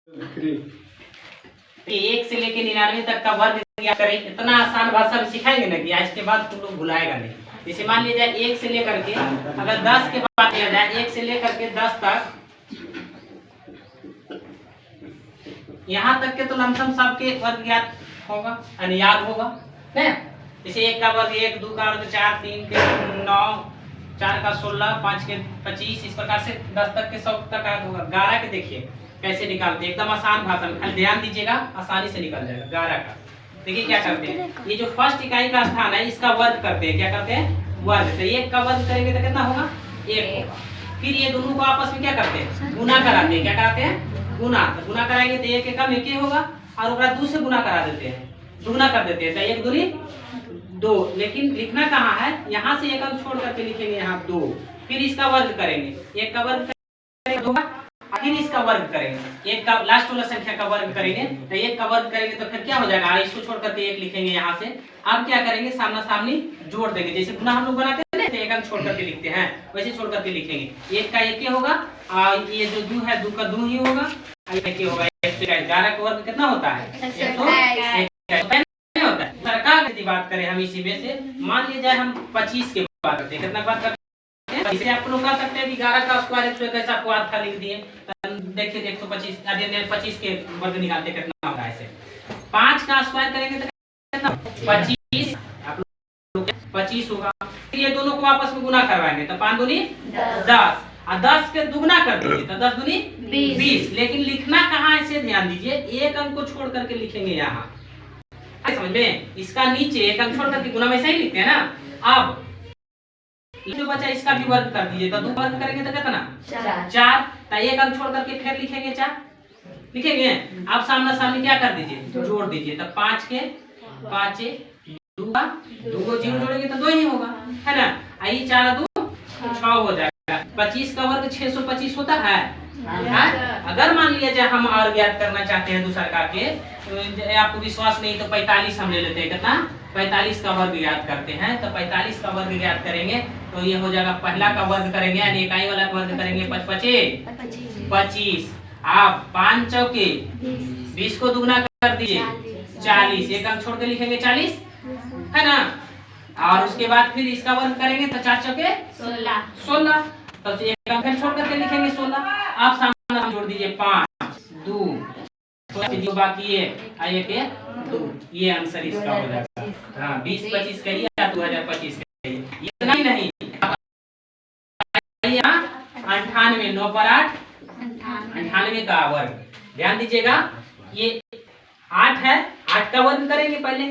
एक से लेके 99 तक का वर्ग ज्ञात करें। इतना आसान भाषा में सिखाएंगे ना कि आज के बाद तुम लोग भुलाएगा नहीं। जैसे मान लिया जाए 1 से लेकर के अगर 10 के बाद लिया जाए 1 से लेकर के 10 तक, यहाँ तक के तो लमसम सबके वर्ग ज्ञात होगा, याद होगा ना। जैसे 1 का वर्ग 1, 2 का वर्ग 4, 3 के 9, 4 का 16, 5 के 25, इस प्रकार से 10 तक के 100 तक याद होगा। 11 के देखिए कैसे निकालते हैं, एकदम आसान भाषा में, खाली ध्यान दीजिएगा, आसानी से निकल जाएगा। 11 का देखिए क्या करते हैं, ये जो फर्स्ट इकाई का स्थान है इसका वर्ग करते हैं। क्या करते हैं? वर्ग। तो 1 का वर्ग करेंगे तो कितना होगा? 1 होगा। फिर ये दोनों को आपस में क्या करते हैं? गुना कराते हैं। क्या कराते हैं? गुना। तो गुना कराएंगे तो 1 एकम 1 होगा और ओकरा 2 से गुना करा देते हैं, दुगुना कर देते हैं। तो 1 दूनी 2, लेकिन लिखना कहाँ है? यहाँ से एकम छोड़ करके लिखेंगे यहाँ 2। फिर इसका वर्ग करेंगे, 1 का वर्ग करेंगे 2, फिर इसका वर्ग करेंगे, 1 का लास्ट वाला संख्या का वर्ग करेंगे। तो 1 का वर्ग करेंगे तो फिर क्या हो जाएगा? इसको छोड़ करके 1 लिखेंगे यहाँ से। अब क्या करेंगे? सामना सामनी जोड़ देंगे। जैसे गुना हम लोग बनाते हैं ना, 1 अंक छोड़ करके लिखते हैं, वैसे छोड़ करके लिखेंगे। 1 का 1 होगा और ये जो 2 है 2 का 2 ही होगा, 1 होगा। 11 का वर्ग कितना होता है? 121 होता है। सरकार की बात करें हम इसी में से, मान लीजिए हम 25 के बात करते हैं। कितना बात करते हैं? इसे आप लोग कह सकते हैं कि 11 का स्क्वायर 121 आपको अर्थ लिख दिए। देखिए 125 25 के वर्ग निकालते कितना होगा? ऐसे 5 का स्क्वायर करेंगे तो कितना? 25। आप लोग 25 होगा। फिर ये दोनों को आपस में गुना करवाएंगे तो 5 दूनी 10 और 10 के दुगना कर दीजिए तो 10 दूनी 20। लेकिन लिखना कहाँ है? ध्यान दीजिए, 1 अंक को छोड़ करके लिखेंगे यहाँ, समझ में? इसका नीचे 1 अंक छोड़ करके गुना वैसे ही लिखते हैं ना। अब जो बचा इसका भी वर्ग कर दीजिए तो 2 वर्ग करेंगे तो कितना? 4। तो 1 अंक छोड़ करके फिर लिखेंगे 4, लिखेंगे। अब सामना सामने क्या कर दीजिए? जोड़ दीजिए। तो 5 के 5 2 का 2 को 0 जोड़ेंगे तो 2 ही होगा, है ना। आई 4 2 6 हो जाएगा। 25 का वर्ग 625 होता है। अगर मान लिया जाए हम और ज्ञात करना चाहते हैं दूसरा का के, तो आपको विश्वास नहीं तो 45 हम ले लेते हैं। कितना? 45 का वर्ग ज्ञात करते हैं। तो 45 का वर्ग ज्ञात करेंगे तो ये हो जाएगा, पहला का वर्ग करेंगे यानी इकाई वाला का वर्ग करेंगे 25। आप 5 चौके 20 को दुगना कर दीजिए 40, 1 अंक छोड़ के लिखेंगे 40, है ना। और उसके बाद फिर इसका वर्ग करेंगे तो 4 चौके 16, तो 1 अंक छोड़ करके लिखेंगे 16। आप सामने जोड़ दीजिए 5 2 जो बाकी है 1 2, ये आंसर इसका हो जाएगा। हाँ 20 25 करिए या 2025 करिए। इतना ही नहीं, 98 9 पर 8 98 का वर्ग। ध्यान दीजिएगा, ये 8 है, 8 का वर्ग करेंगे पहले।